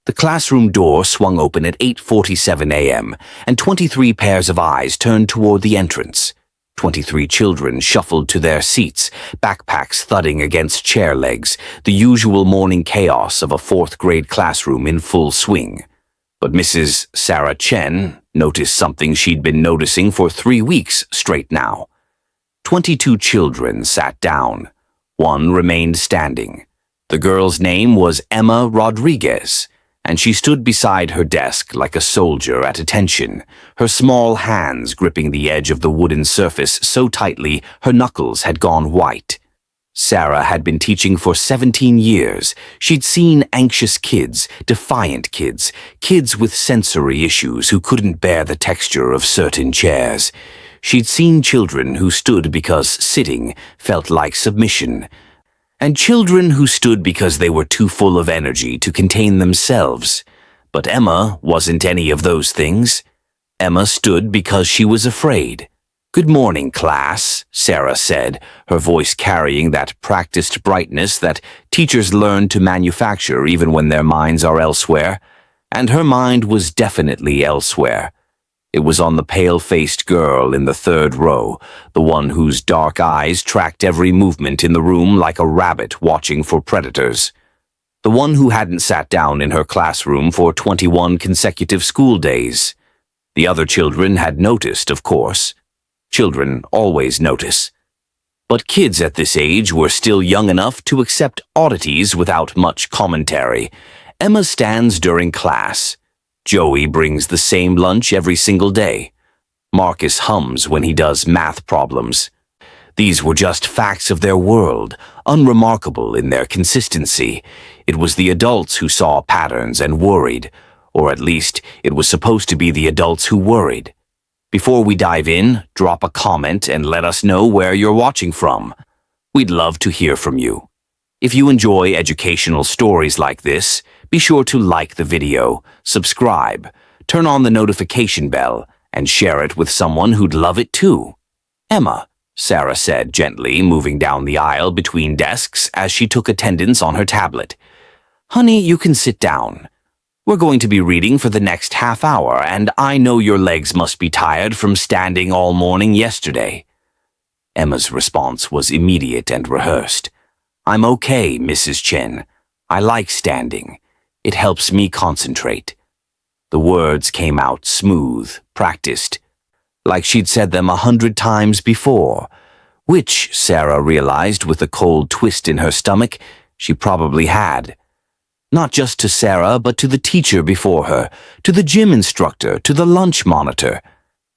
The classroom door swung open at 8:47 a.m., and 23 pairs of eyes turned toward the entrance. 23 children shuffled to their seats, backpacks thudding against chair legs, the usual morning chaos of a fourth-grade classroom in full swing. But Mrs. Sarah Chen noticed something she'd been noticing for 3 weeks straight now. 22 children sat down. One remained standing. The girl's name was Emma Rodriguez, and she stood beside her desk like a soldier at attention, her small hands gripping the edge of the wooden surface so tightly her knuckles had gone white. Sarah had been teaching for 17 years. She'd seen anxious kids, defiant kids, kids with sensory issues who couldn't bear the texture of certain chairs. She'd seen children who stood because sitting felt like submission, and children who stood because they were too full of energy to contain themselves. But Emma wasn't any of those things. Emma stood because she was afraid. "Good morning, class," Sarah said, her voice carrying that practiced brightness that teachers learn to manufacture even when their minds are elsewhere. And her mind was definitely elsewhere. It was on the pale-faced girl in the third row, the one whose dark eyes tracked every movement in the room like a rabbit watching for predators. The one who hadn't sat down in her classroom for 21 consecutive school days. The other children had noticed, of course. Children always notice. But kids at this age were still young enough to accept oddities without much commentary. Emma stands during class. Joey brings the same lunch every single day. Marcus hums when he does math problems. These were just facts of their world, unremarkable in their consistency. It was the adults who saw patterns and worried, or at least it was supposed to be the adults who worried. Before we dive in, drop a comment and let us know where you're watching from. We'd love to hear from you. If you enjoy educational stories like this, be sure to like the video, subscribe, turn on the notification bell, and share it with someone who'd love it too. "Emma," Sarah said gently, moving down the aisle between desks as she took attendance on her tablet. "Honey, you can sit down. We're going to be reading for the next half hour, and I know your legs must be tired from standing all morning yesterday." Emma's response was immediate and rehearsed. "I'm okay, Mrs. Chen. I like standing. It helps me concentrate." The words came out smooth, practiced, like she'd said them 100 times before, which, Sarah realized with a cold twist in her stomach, she probably had. Not just to Sarah, but to the teacher before her, to the gym instructor, to the lunch monitor.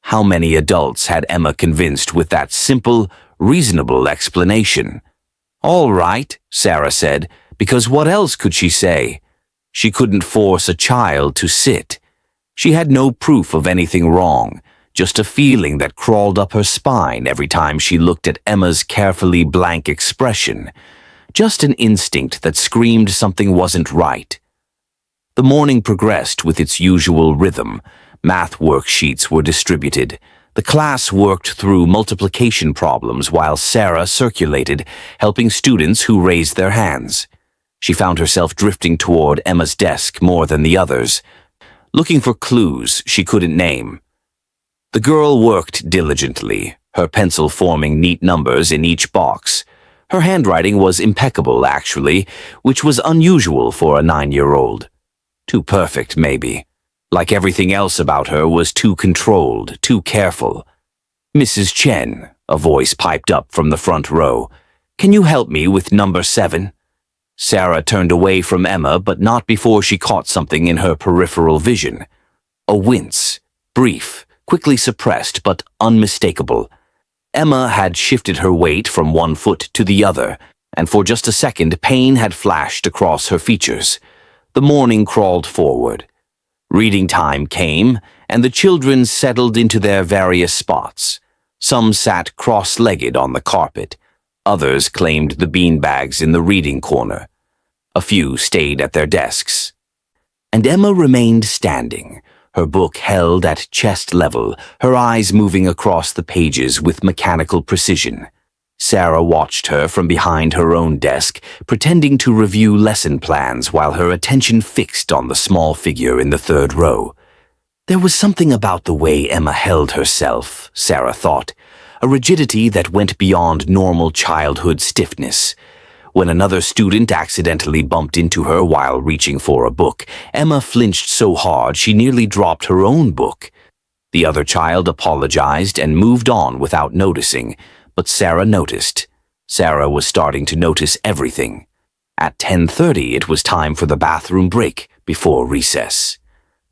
How many adults had Emma convinced with that simple, reasonable explanation? "All right," Sarah said, because what else could she say? She couldn't force a child to sit. She had no proof of anything wrong, just a feeling that crawled up her spine every time she looked at Emma's carefully blank expression. Just an instinct that screamed something wasn't right. The morning progressed with its usual rhythm. Math worksheets were distributed. The class worked through multiplication problems while Sarah circulated, helping students who raised their hands. She found herself drifting toward Emma's desk more than the others, looking for clues she couldn't name. The girl worked diligently, her pencil forming neat numbers in each box. Her handwriting was impeccable, actually, which was unusual for a 9-year-old. Too perfect, maybe. Like everything else about her was too controlled, too careful. "Mrs. Chen," a voice piped up from the front row. "Can you help me with number 7? Sarah turned away from Emma, but not before she caught something in her peripheral vision. A wince, brief, quickly suppressed, but unmistakable. Emma had shifted her weight from one foot to the other, and for just a second pain had flashed across her features. The morning crawled forward. Reading time came, and the children settled into their various spots. Some sat cross-legged on the carpet. Others claimed the beanbags in the reading corner. A few stayed at their desks. And Emma remained standing, her book held at chest level, her eyes moving across the pages with mechanical precision. Sarah watched her from behind her own desk, pretending to review lesson plans while her attention fixed on the small figure in the third row. There was something about the way Emma held herself, Sarah thought, a rigidity that went beyond normal childhood stiffness. When another student accidentally bumped into her while reaching for a book, Emma flinched so hard she nearly dropped her own book. The other child apologized and moved on without noticing, but Sarah noticed. Sarah was starting to notice everything. At 10:30, it was time for the bathroom break before recess.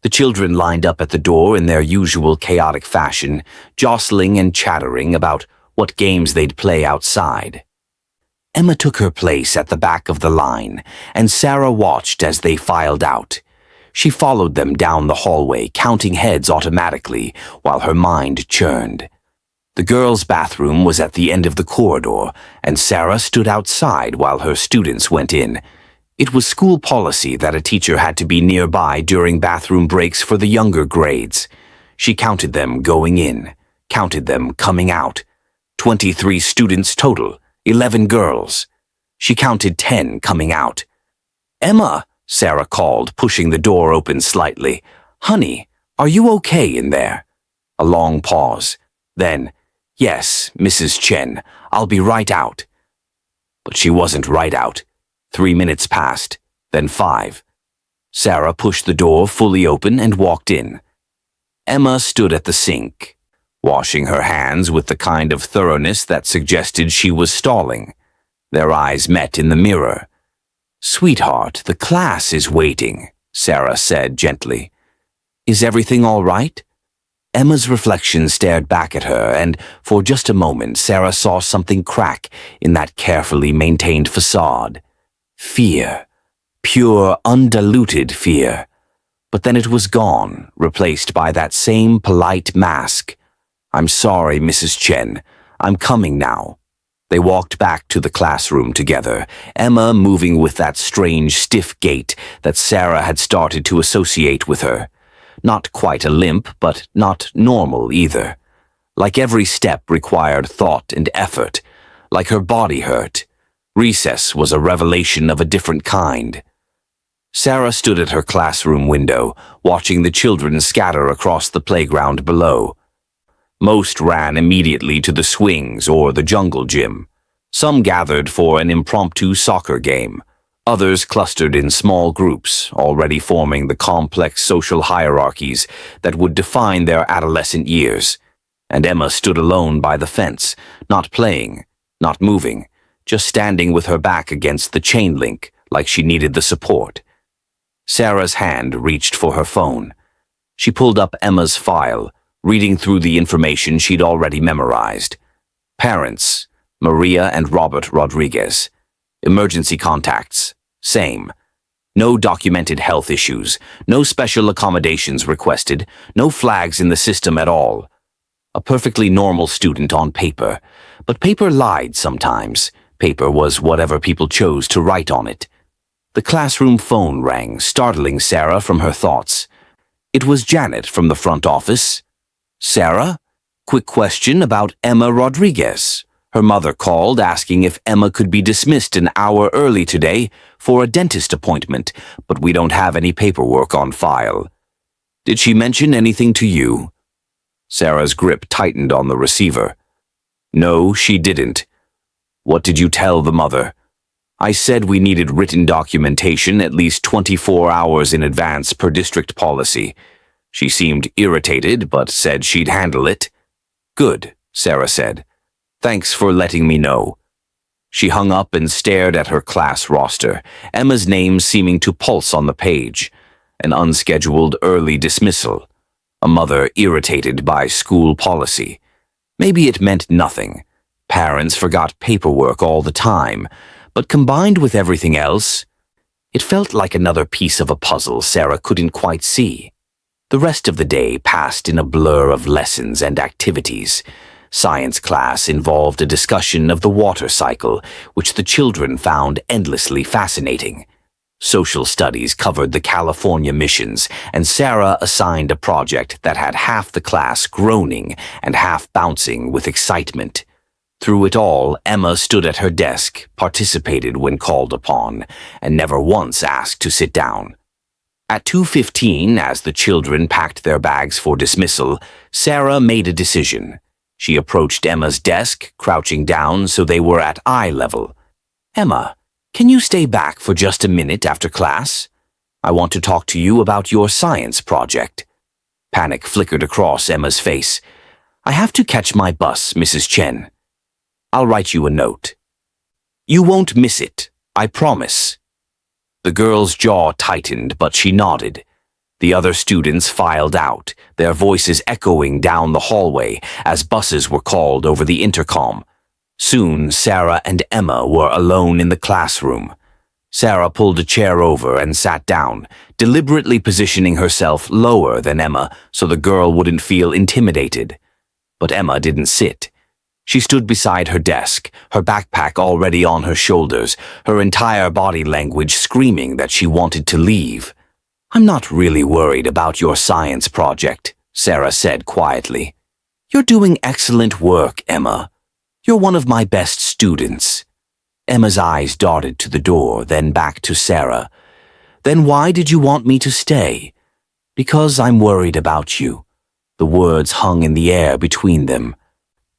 The children lined up at the door in their usual chaotic fashion, jostling and chattering about what games they'd play outside. Emma took her place at the back of the line, and Sarah watched as they filed out. She followed them down the hallway, counting heads automatically, while her mind churned. The girls' bathroom was at the end of the corridor, and Sarah stood outside while her students went in. It was school policy that a teacher had to be nearby during bathroom breaks for the younger grades. She counted them going in, counted them coming out. 23 students total, 11 girls. She counted 10 coming out. "Emma," Sarah called, pushing the door open slightly. "Honey, are you okay in there?" A long pause. Then, "Yes, Mrs. Chen, I'll be right out." But she wasn't right out. 3 minutes passed, then 5. Sarah pushed the door fully open and walked in. Emma stood at the sink, washing her hands with the kind of thoroughness that suggested she was stalling. Their eyes met in the mirror. "Sweetheart, the class is waiting," Sarah said gently. "Is everything all right?" Emma's reflection stared back at her, and for just a moment Sarah saw something crack in that carefully maintained facade. Fear. Pure, undiluted fear. But then it was gone, replaced by that same polite mask. "I'm sorry, Mrs. Chen. I'm coming now." They walked back to the classroom together, Emma moving with that strange, stiff gait that Sarah had started to associate with her. Not quite a limp, but not normal either. Like every step required thought and effort, like her body hurt. Recess was a revelation of a different kind. Sarah stood at her classroom window, watching the children scatter across the playground below. Most ran immediately to the swings or the jungle gym. Some gathered for an impromptu soccer game. Others clustered in small groups, already forming the complex social hierarchies that would define their adolescent years. And Emma stood alone by the fence, not playing, not moving, just standing with her back against the chain link like she needed the support. Sarah's hand reached for her phone. She pulled up Emma's file, reading through the information she'd already memorized. Parents, Maria and Robert Rodriguez. Emergency contacts, same. No documented health issues, no special accommodations requested, no flags in the system at all. A perfectly normal student on paper, but paper lied sometimes. Paper was whatever people chose to write on it. The classroom phone rang, startling Sarah from her thoughts. It was Janet from the front office. "Sarah? Quick question about Emma Rodriguez." Her mother called, asking if Emma could be dismissed an hour early today for a dentist appointment, but we don't have any paperwork on file. "Did she mention anything to you?" Sarah's grip tightened on the receiver. "No, she didn't." "What did you tell the mother?" "I said we needed written documentation at least 24 hours in advance per district policy. She seemed irritated, but said she'd handle it." "Good," Sarah said. "Thanks for letting me know." She hung up and stared at her class roster, Emma's name seeming to pulse on the page. An unscheduled early dismissal. A mother irritated by school policy. Maybe it meant nothing. Parents forgot paperwork all the time, but combined with everything else, it felt like another piece of a puzzle Sarah couldn't quite see. The rest of the day passed in a blur of lessons and activities. Science class involved a discussion of the water cycle, which the children found endlessly fascinating. Social studies covered the California missions, and Sarah assigned a project that had half the class groaning and half bouncing with excitement. Through it all, Emma stood at her desk, participated when called upon, and never once asked to sit down. At 2:15, as the children packed their bags for dismissal, Sarah made a decision. She approached Emma's desk, crouching down so they were at eye level. "Emma, can you stay back for just a minute after class? I want to talk to you about your science project." Panic flickered across Emma's face. "I have to catch my bus, Mrs. Chen. I'll write you a note." "You won't miss it, I promise." The girl's jaw tightened, but she nodded. The other students filed out, their voices echoing down the hallway as buses were called over the intercom. Soon, Sarah and Emma were alone in the classroom. Sarah pulled a chair over and sat down, deliberately positioning herself lower than Emma so the girl wouldn't feel intimidated. But Emma didn't sit. She stood beside her desk, her backpack already on her shoulders, her entire body language screaming that she wanted to leave. "I'm not really worried about your science project," Sarah said quietly. "You're doing excellent work, Emma. You're one of my best students." Emma's eyes darted to the door, then back to Sarah. "Then why did you want me to stay?" "Because I'm worried about you." The words hung in the air between them.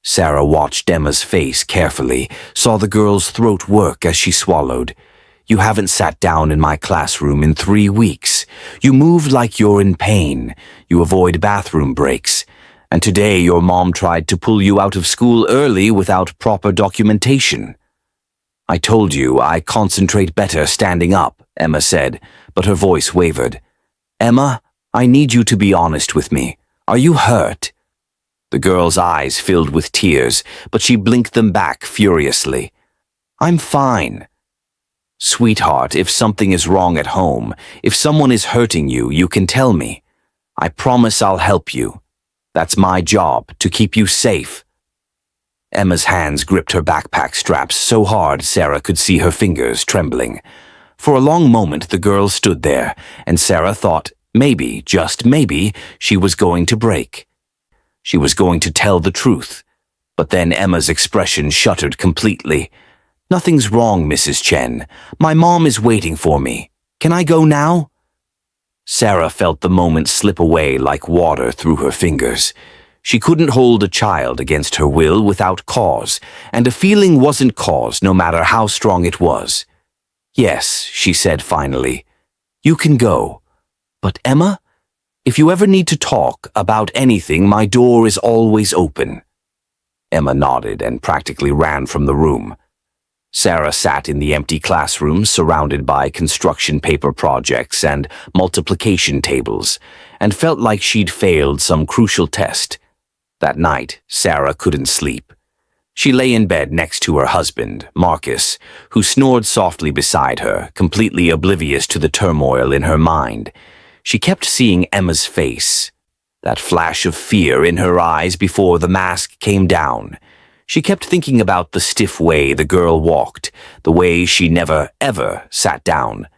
Sarah watched Emma's face carefully, saw the girl's throat work as she swallowed. "You haven't sat down in my classroom in 3 weeks. You move like you're in pain. You avoid bathroom breaks. And today your mom tried to pull you out of school early without proper documentation." "I told you I concentrate better standing up," Emma said, but her voice wavered. "Emma, I need you to be honest with me. Are you hurt?" The girl's eyes filled with tears, but she blinked them back furiously. "I'm fine." "Sweetheart, if something is wrong at home, if someone is hurting you, you can tell me. I promise I'll help you. That's my job, to keep you safe." Emma's hands gripped her backpack straps so hard Sarah could see her fingers trembling. For a long moment the girl stood there, and Sarah thought maybe, just maybe, she was going to break. She was going to tell the truth. But then Emma's expression shuttered completely. "Nothing's wrong, Mrs. Chen. My mom is waiting for me. Can I go now?" Sarah felt the moment slip away like water through her fingers. She couldn't hold a child against her will without cause, and a feeling wasn't cause no matter how strong it was. "Yes," she said finally. "You can go. But Emma, if you ever need to talk about anything, my door is always open." Emma nodded and practically ran from the room. Sarah sat in the empty classroom surrounded by construction paper projects and multiplication tables, and felt like she'd failed some crucial test. That night, Sarah couldn't sleep. She lay in bed next to her husband, Marcus, who snored softly beside her, completely oblivious to the turmoil in her mind. She kept seeing Emma's face, that flash of fear in her eyes before the mask came down. She kept thinking about the stiff way the girl walked, the way she never, ever sat down.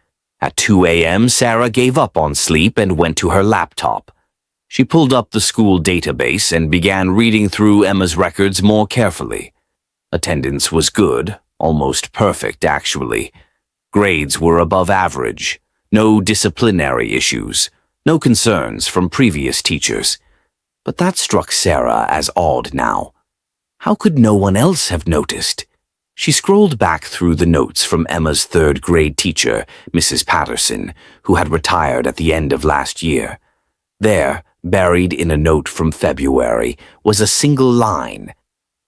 At 2 a.m., Sarah gave up on sleep and went to her laptop. She pulled up the school database and began reading through Emma's records more carefully. Attendance was good, almost perfect, actually. Grades were above average. No disciplinary issues, no concerns from previous teachers. But that struck Sarah as odd now. How could no one else have noticed? She scrolled back through the notes from Emma's third-grade teacher, Mrs. Patterson, who had retired at the end of last year. There, buried in a note from February, was a single line.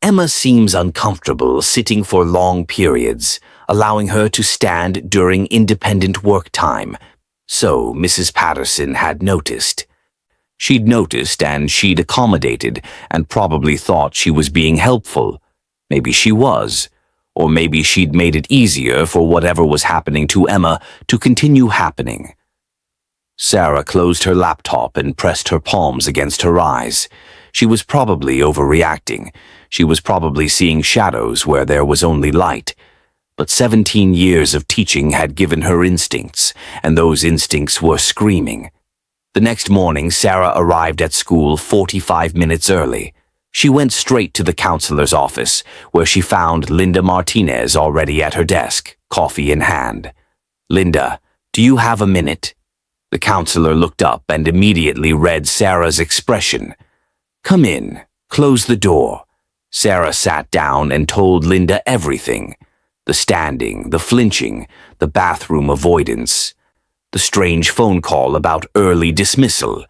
"Emma seems uncomfortable sitting for long periods, allowing her to stand during independent work time." So Mrs. Patterson had noticed. She'd noticed and she'd accommodated and probably thought she was being helpful. Maybe she was. Or maybe she'd made it easier for whatever was happening to Emma to continue happening. Sarah closed her laptop and pressed her palms against her eyes. She was probably overreacting. She was probably seeing shadows where there was only light. But 17 years of teaching had given her instincts, and those instincts were screaming. The next morning, Sarah arrived at school 45 minutes early. She went straight to the counselor's office, where she found Linda Martinez already at her desk, coffee in hand. "Linda, do you have a minute?" The counselor looked up and immediately read Sarah's expression. "Come in. Close the door." Sarah sat down and told Linda everything. The standing, the flinching, the bathroom avoidance, the strange phone call about early dismissal.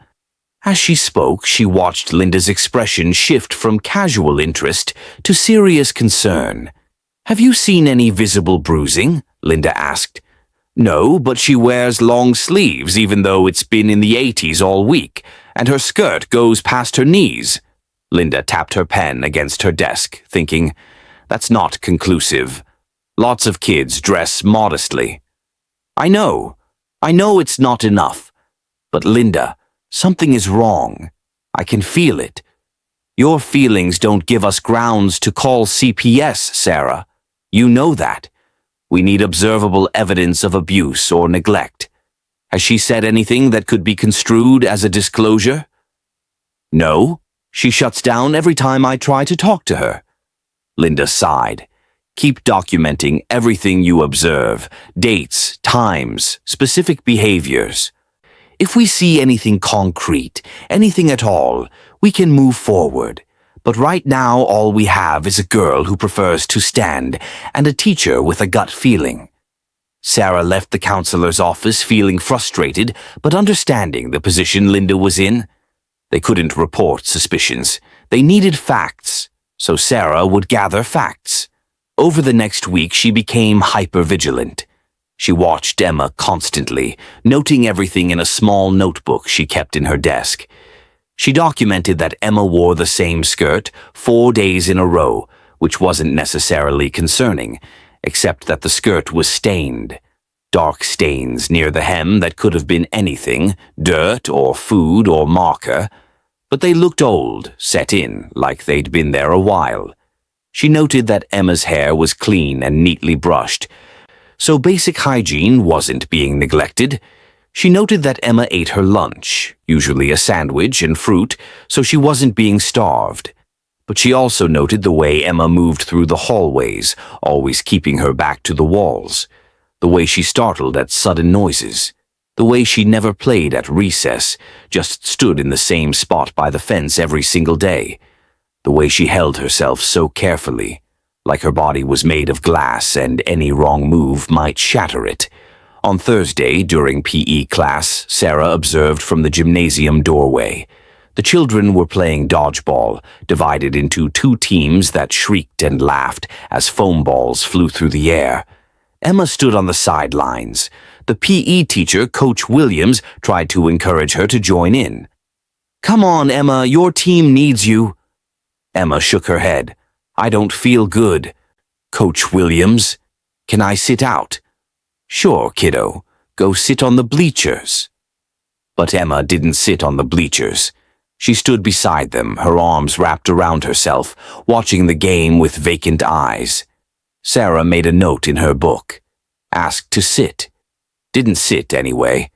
As she spoke, she watched Linda's expression shift from casual interest to serious concern. "Have you seen any visible bruising?" Linda asked. "No, but she wears long sleeves even though it's been in the 80s all week, and her skirt goes past her knees." Linda tapped her pen against her desk, thinking, "That's not conclusive. Lots of kids dress modestly." I know it's not enough. But Linda, something is wrong. I can feel it. Your feelings don't give us grounds to call CPS, Sarah. You know that. We need observable evidence of abuse or neglect. Has she said anything that could be construed as a disclosure? No. She shuts down every time I try to talk to her. Linda sighed. Keep documenting everything you observe, dates, times, specific behaviors. If we see anything concrete, anything at all, we can move forward. But right now all we have is a girl who prefers to stand and a teacher with a gut feeling. Sarah left the counselor's office feeling frustrated but understanding the position Linda was in. They couldn't report suspicions. They needed facts, so Sarah would gather facts. Over the next week, she became hyper-vigilant. She watched Emma constantly, noting everything in a small notebook she kept in her desk. She documented that Emma wore the same skirt 4 days in a row, which wasn't necessarily concerning, except that the skirt was stained. Dark stains near the hem that could have been anything, dirt or food or marker, but they looked old, set in, like they'd been there a while. She noted that Emma's hair was clean and neatly brushed, so basic hygiene wasn't being neglected. She noted that Emma ate her lunch, usually a sandwich and fruit, so she wasn't being starved. But she also noted the way Emma moved through the hallways, always keeping her back to the walls, the way she startled at sudden noises, the way she never played at recess, just stood in the same spot by the fence every single day. The way she held herself so carefully, like her body was made of glass and any wrong move might shatter it. On Thursday, during PE class, Sarah observed from the gymnasium doorway. The children were playing dodgeball, divided into 2 teams that shrieked and laughed as foam balls flew through the air. Emma stood on the sidelines. The PE teacher, Coach Williams, tried to encourage her to join in. "Come on, Emma, your team needs you." Emma shook her head. "I don't feel good." "Coach Williams, can I sit out?" "Sure, kiddo. Go sit on the bleachers." But Emma didn't sit on the bleachers. She stood beside them, her arms wrapped around herself, watching the game with vacant eyes. Sarah made a note in her book. Asked to sit. Didn't sit anyway.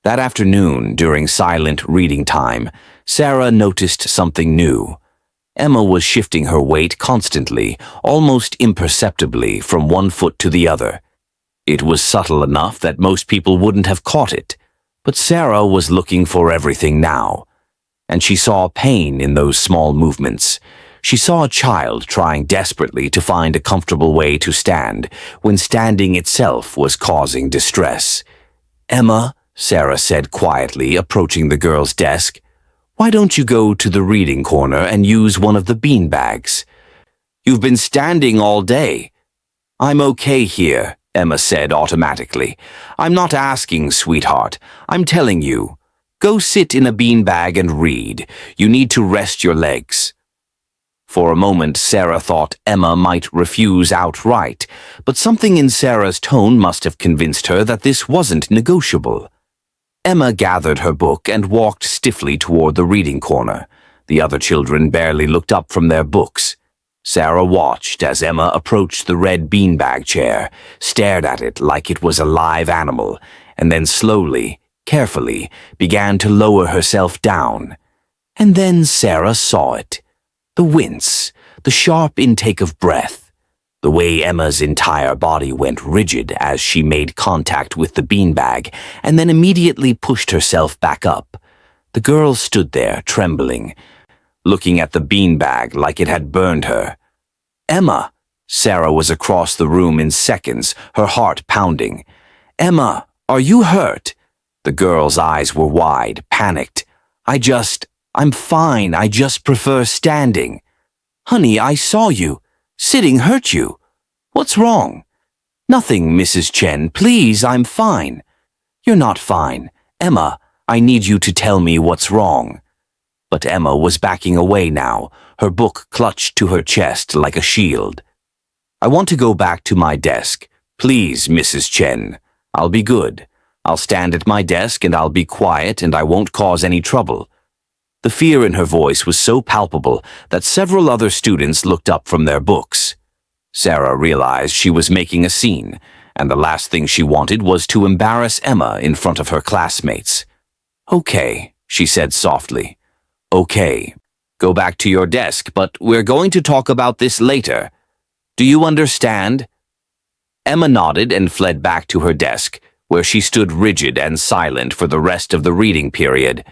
That afternoon, during silent reading time, Sarah noticed something new. Emma was shifting her weight constantly, almost imperceptibly, from one foot to the other. It was subtle enough that most people wouldn't have caught it, but Sarah was looking for everything now. And she saw pain in those small movements. She saw a child trying desperately to find a comfortable way to stand, when standing itself was causing distress. "Emma," Sarah said quietly, approaching the girl's desk, "why don't you go to the reading corner and use one of the bean bags? You've been standing all day." "I'm okay here," Emma said automatically. "I'm not asking, sweetheart. I'm telling you. Go sit in a beanbag and read. You need to rest your legs." For a moment, Sarah thought Emma might refuse outright, but something in Sarah's tone must have convinced her that this wasn't negotiable. Emma gathered her book and walked stiffly toward the reading corner. The other children barely looked up from their books. Sarah watched as Emma approached the red beanbag chair, stared at it like it was a live animal, and then slowly, carefully, began to lower herself down. And then Sarah saw it. The wince, the sharp intake of breath, the way Emma's entire body went rigid as she made contact with the beanbag and then immediately pushed herself back up. The girl stood there, trembling, looking at the beanbag like it had burned her. "Emma!" Sarah was across the room in seconds, her heart pounding. "Emma, are you hurt?" The girl's eyes were wide, panicked. I'm fine, I just prefer standing." "Honey, I saw you. Sitting hurt you. What's wrong?" "Nothing, Mrs. Chen. Please, I'm fine." "You're not fine. Emma, I need you to tell me what's wrong." But Emma was backing away now, her book clutched to her chest like a shield. "I want to go back to my desk. Please, Mrs. Chen. I'll be good. I'll stand at my desk and I'll be quiet and I won't cause any trouble." The fear in her voice was so palpable that several other students looked up from their books. Sarah realized she was making a scene, and the last thing she wanted was to embarrass Emma in front of her classmates. "Okay," she said softly. "Okay. Go back to your desk, but we're going to talk about this later. Do you understand?" Emma nodded and fled back to her desk, where she stood rigid and silent for the rest of the reading period.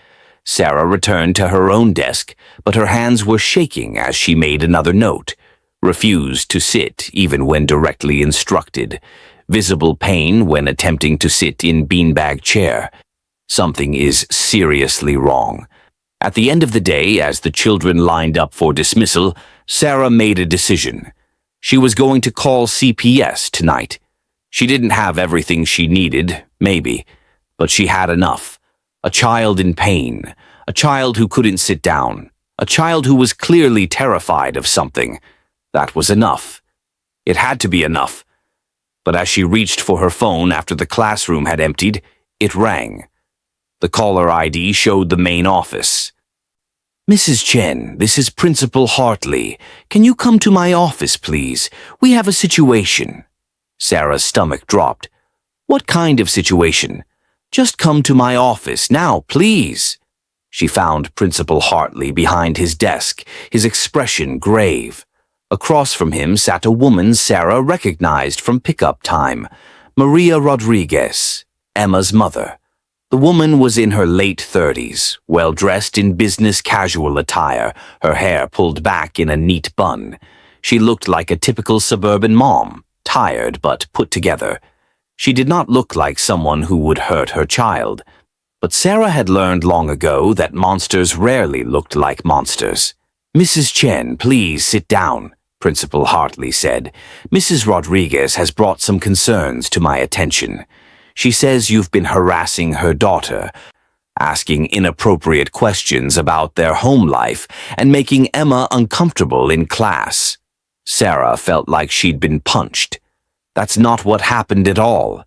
Sarah returned to her own desk, but her hands were shaking as she made another note. Refused to sit even when directly instructed. Visible pain when attempting to sit in beanbag chair. Something is seriously wrong. At the end of the day, as the children lined up for dismissal, Sarah made a decision. She was going to call CPS tonight. She didn't have everything she needed, maybe, but she had enough. A child in pain, a child who couldn't sit down, a child who was clearly terrified of something. That was enough. It had to be enough. But as she reached for her phone after the classroom had emptied, it rang. The caller ID showed the main office. "Mrs. Chen, this is Principal Hartley. Can you come to my office, please? We have a situation." Sarah's stomach dropped. "What kind of situation?" "Just come to my office now, please." She found Principal Hartley behind his desk, his expression grave. Across from him sat a woman Sarah recognized from pickup time, Maria Rodriguez, Emma's mother. The woman was in her late 30s, well-dressed in business casual attire, her hair pulled back in a neat bun. She looked like a typical suburban mom, tired but put together. She did not look like someone who would hurt her child. But Sarah had learned long ago that monsters rarely looked like monsters. "Mrs. Chen, please sit down," Principal Hartley said. "Mrs. Rodriguez has brought some concerns to my attention. She says you've been harassing her daughter, asking inappropriate questions about their home life and making Emma uncomfortable in class." Sarah felt like she'd been punched. "That's not what happened at all."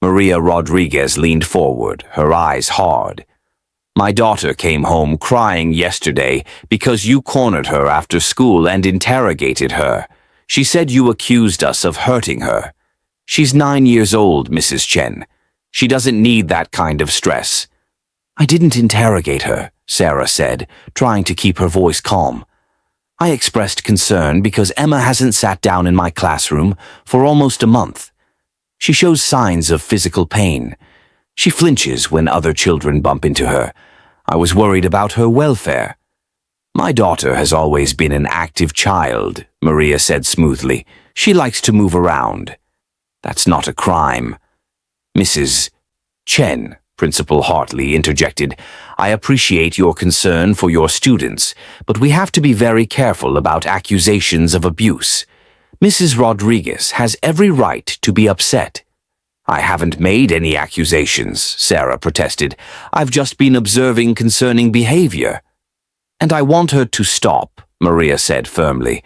Maria Rodriguez leaned forward, her eyes hard. "My daughter came home crying yesterday because you cornered her after school and interrogated her. She said you accused us of hurting her. She's 9 years old, Mrs. Chen. She doesn't need that kind of stress." "I didn't interrogate her," Sarah said, trying to keep her voice calm. "I expressed concern because Emma hasn't sat down in my classroom for almost a month. She shows signs of physical pain. She flinches when other children bump into her. I was worried about her welfare." "My daughter has always been an active child," Maria said smoothly. "She likes to move around." "That's not a crime." "Mrs. Chen," Principal Hartley interjected, "I appreciate your concern for your students, but we have to be very careful about accusations of abuse. Mrs. Rodriguez has every right to be upset." "I haven't made any accusations," Sarah protested. "I've just been observing concerning behavior." "And I want her to stop," Maria said firmly.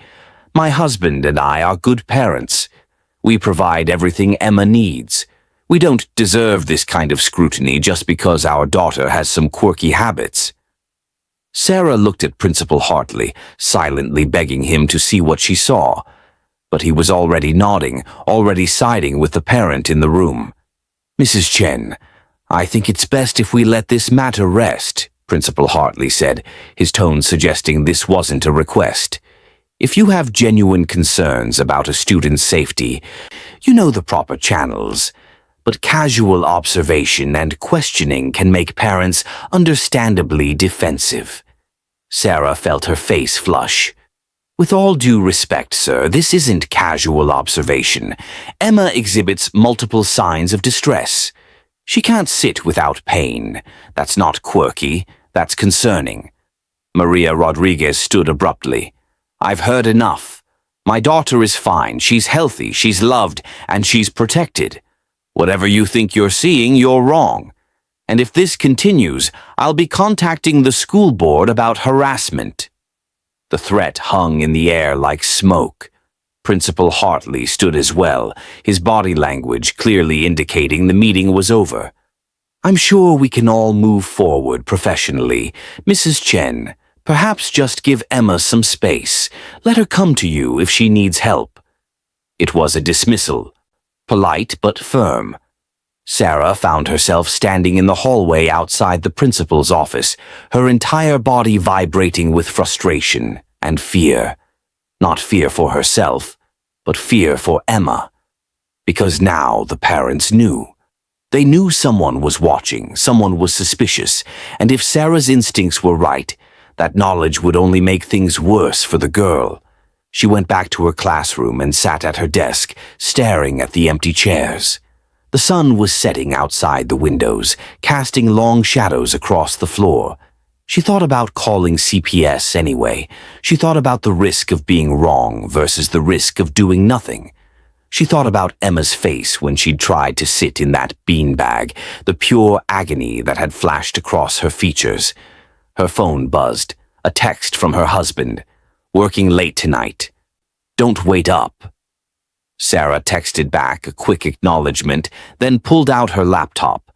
"My husband and I are good parents. We provide everything Emma needs. We don't deserve this kind of scrutiny just because our daughter has some quirky habits." Sarah looked at Principal Hartley, silently begging him to see what she saw. But he was already nodding, already siding with the parent in the room. "Mrs. Chen, I think it's best if we let this matter rest," Principal Hartley said, his tone suggesting this wasn't a request. If you have genuine concerns about a student's safety, you know the proper channels. But casual observation and questioning can make parents understandably defensive. Sarah felt her face flush. With all due respect, sir, this isn't casual observation. Emma exhibits multiple signs of distress. She can't sit without pain. That's not quirky, that's concerning. Maria Rodriguez stood abruptly. I've heard enough. My daughter is fine, she's healthy, she's loved, and she's protected. Whatever you think you're seeing, you're wrong. And if this continues, I'll be contacting the school board about harassment. The threat hung in the air like smoke. Principal Hartley stood as well, his body language clearly indicating the meeting was over. I'm sure we can all move forward professionally. Mrs. Chen, perhaps just give Emma some space. Let her come to you if she needs help. It was a dismissal, polite but firm. Sarah found herself standing in the hallway outside the principal's office, her entire body vibrating with frustration and fear. Not fear for herself, but fear for Emma. Because now the parents knew. They knew someone was watching, someone was suspicious, and if Sarah's instincts were right, that knowledge would only make things worse for the girl. She went back to her classroom and sat at her desk, staring at the empty chairs. The sun was setting outside the windows, casting long shadows across the floor. She thought about calling CPS anyway. She thought about the risk of being wrong versus the risk of doing nothing. She thought about Emma's face when she'd tried to sit in that beanbag, the pure agony that had flashed across her features. Her phone buzzed, a text from her husband. Working late tonight. Don't wait up. Sarah texted back a quick acknowledgement, then pulled out her laptop.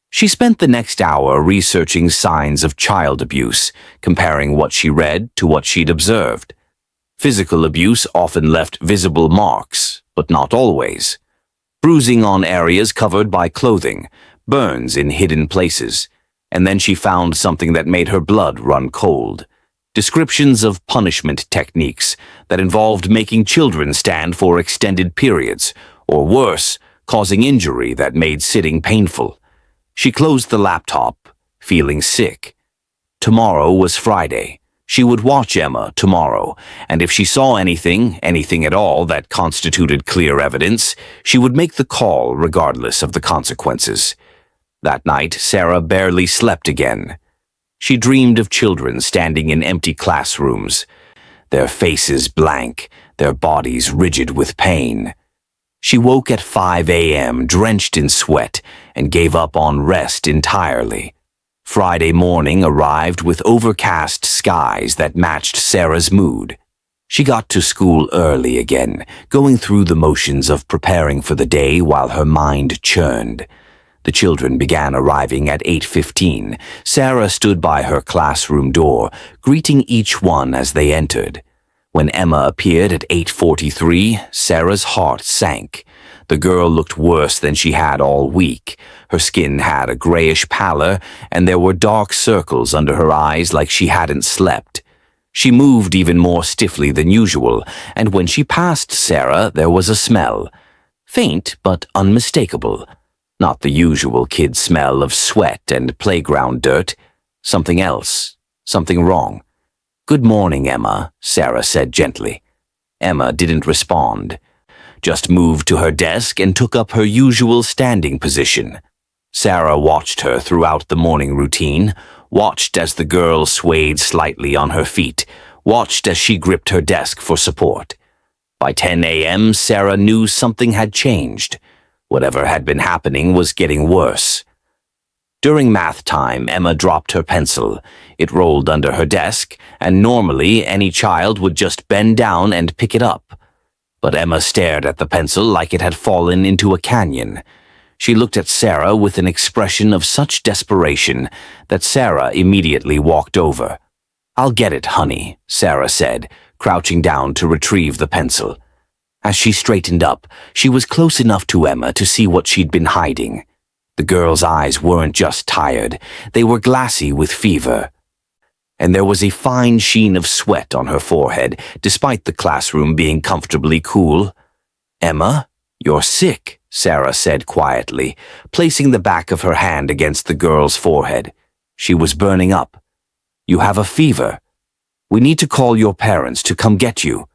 She spent the next hour researching signs of child abuse, comparing what she read to what she'd observed. Physical abuse often left visible marks, but not always. Bruising on areas covered by clothing, burns in hidden places, and then she found something that made her blood run cold. Descriptions of punishment techniques that involved making children stand for extended periods, or worse, causing injury that made sitting painful. She closed the laptop, feeling sick. Tomorrow was Friday. She would watch Emma tomorrow, and if she saw anything at all that constituted clear evidence, she would make the call regardless of the consequences. That night, Sarah barely slept again. She dreamed of children standing in empty classrooms, their faces blank, their bodies rigid with pain. She woke at 5 a.m. drenched in sweat and gave up on rest entirely. Friday morning arrived with overcast skies that matched Sarah's mood. She got to school early again, going through the motions of preparing for the day while her mind churned. The children began arriving at 8:15. Sarah stood by her classroom door, greeting each one as they entered. When Emma appeared at 8:43, Sarah's heart sank. The girl looked worse than she had all week. Her skin had a grayish pallor, and there were dark circles under her eyes like she hadn't slept. She moved even more stiffly than usual, and when she passed Sarah, there was a smell. Faint but unmistakable. Not the usual kid smell of sweat and playground dirt. Something else. Something wrong. Good morning, Emma, Sarah said gently. Emma didn't respond. Just moved to her desk and took up her usual standing position. Sarah watched her throughout the morning routine, watched as the girl swayed slightly on her feet, watched as she gripped her desk for support. By 10 a.m., Sarah knew something had changed. Whatever had been happening was getting worse. During math time, Emma dropped her pencil. It rolled under her desk, and normally any child would just bend down and pick it up. But Emma stared at the pencil like it had fallen into a canyon. She looked at Sarah with an expression of such desperation that Sarah immediately walked over. "I'll get it, honey," Sarah said, crouching down to retrieve the pencil. As she straightened up, she was close enough to Emma to see what she'd been hiding. The girl's eyes weren't just tired, they were glassy with fever. And there was a fine sheen of sweat on her forehead, despite the classroom being comfortably cool. "Emma, you're sick," Sarah said quietly, placing the back of her hand against the girl's forehead. She was burning up. "You have a fever. We need to call your parents to come get you."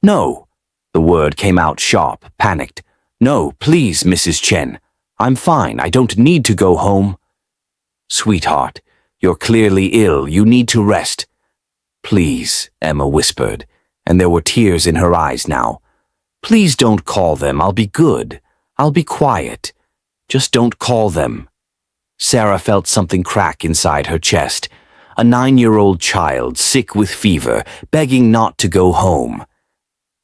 "No." The word came out sharp, panicked. "No, please, Mrs. Chen. I'm fine. I don't need to go home." "Sweetheart, you're clearly ill. You need to rest." "Please," Emma whispered, and there were tears in her eyes now. "Please don't call them. I'll be good. I'll be quiet. Just don't call them." Sarah felt something crack inside her chest. A 9-year-old child, sick with fever, begging not to go home.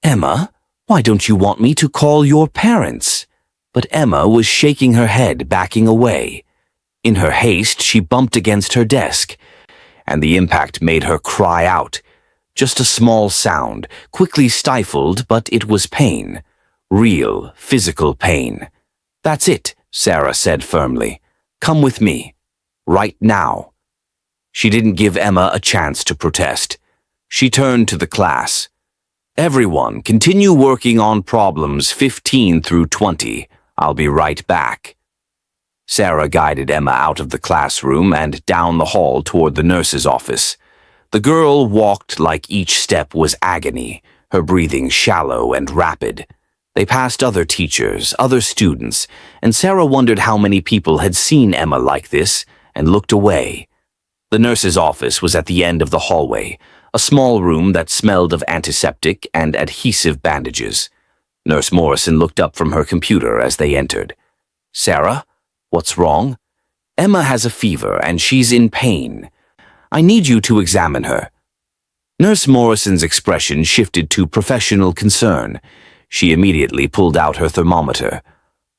"Emma, why don't you want me to call your parents?" But Emma was shaking her head, backing away. In her haste, she bumped against her desk, and the impact made her cry out. Just a small sound, quickly stifled, but it was pain. Real, physical pain. "That's it," Sarah said firmly. "Come with me. Right now." She didn't give Emma a chance to protest. She turned to the class. "Everyone, continue working on problems 15 through 20. I'll be right back." Sarah guided Emma out of the classroom and down the hall toward the nurse's office. The girl walked like each step was agony, her breathing shallow and rapid. They passed other teachers, other students, and Sarah wondered how many people had seen Emma like this and looked away. The nurse's office was at the end of the hallway, a small room that smelled of antiseptic and adhesive bandages. Nurse Morrison looked up from her computer as they entered. "Sarah, what's wrong?" "Emma has a fever and she's in pain. I need you to examine her." Nurse Morrison's expression shifted to professional concern. She immediately pulled out her thermometer.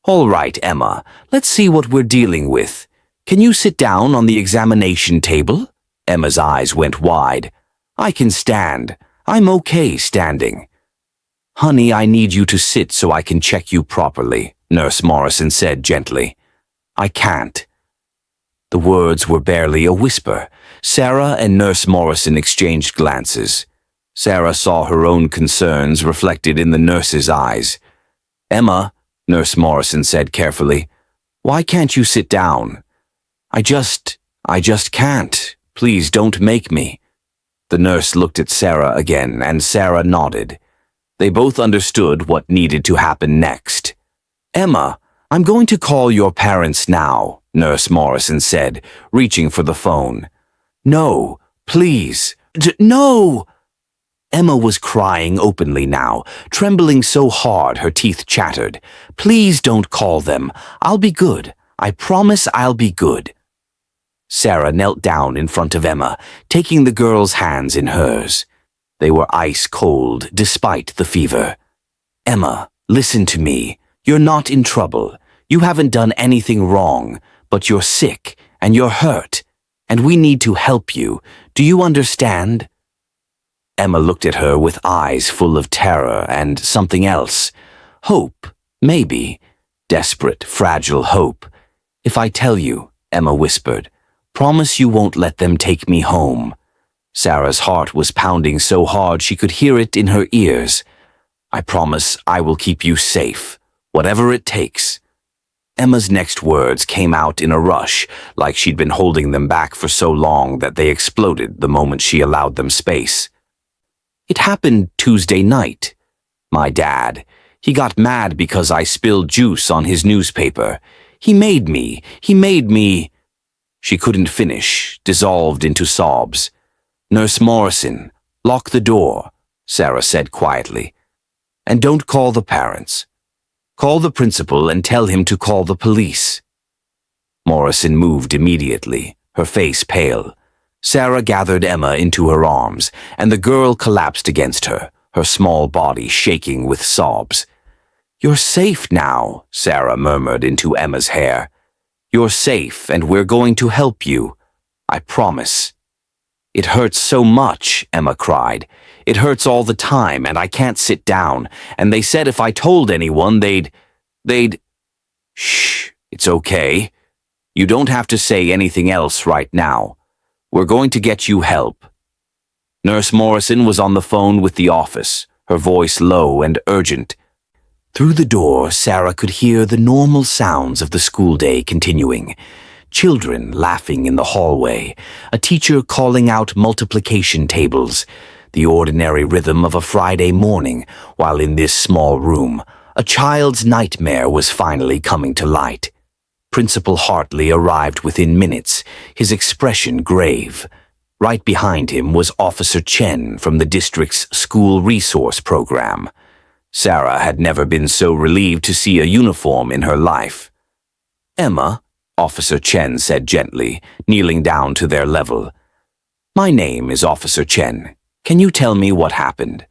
"All right, Emma, let's see what we're dealing with. Can you sit down on the examination table?" Emma's eyes went wide. "I can stand. I'm okay standing." "Honey, I need you to sit so I can check you properly," Nurse Morrison said gently. "I can't." The words were barely a whisper. Sarah and Nurse Morrison exchanged glances. Sarah saw her own concerns reflected in the nurse's eyes. "Emma," Nurse Morrison said carefully, "why can't you sit down?" I just can't. Please don't make me." The nurse looked at Sarah again, and Sarah nodded. They both understood what needed to happen next. "Emma, I'm going to call your parents now," Nurse Morrison said, reaching for the phone. "No, please, no!" Emma was crying openly now, trembling so hard her teeth chattered. "Please don't call them. I'll be good. I promise I'll be good." Sarah knelt down in front of Emma, taking the girl's hands in hers. They were ice cold despite the fever. "Emma, listen to me. You're not in trouble. You haven't done anything wrong, but you're sick and you're hurt, and we need to help you. Do you understand?" Emma looked at her with eyes full of terror and something else. Hope, maybe. Desperate, fragile hope. "If I tell you," Emma whispered, "promise you won't let them take me home." Sarah's heart was pounding so hard she could hear it in her ears. "I promise I will keep you safe, whatever it takes." Emma's next words came out in a rush, like she'd been holding them back for so long that they exploded the moment she allowed them space. "It happened Tuesday night. My dad, he got mad because I spilled juice on his newspaper. He made me. She couldn't finish, dissolved into sobs. "Nurse Morrison, lock the door," Sarah said quietly. "And don't call the parents. Call the principal and tell him to call the police." Morrison moved immediately, her face pale. Sarah gathered Emma into her arms, and the girl collapsed against her, her small body shaking with sobs. "You're safe now," Sarah murmured into Emma's hair. "You're safe, and we're going to help you. I promise." "It hurts so much," Emma cried. "It hurts all the time, and I can't sit down, and they said if I told anyone, they'd—" "Shh," It's okay. You don't have to say anything else right now. We're going to get you help." Nurse Morrison was on the phone with the office, her voice low and urgent. Through the door, Sarah could hear the normal sounds of the school day continuing. Children laughing in the hallway, a teacher calling out multiplication tables, the ordinary rhythm of a Friday morning, while in this small room, a child's nightmare was finally coming to light. Principal Hartley arrived within minutes, his expression grave. Right behind him was Officer Chen from the district's school resource program. Sarah had never been so relieved to see a uniform in her life. "Emma," Officer Chen said gently, kneeling down to their level. "My name is Officer Chen. Can you tell me what happened?"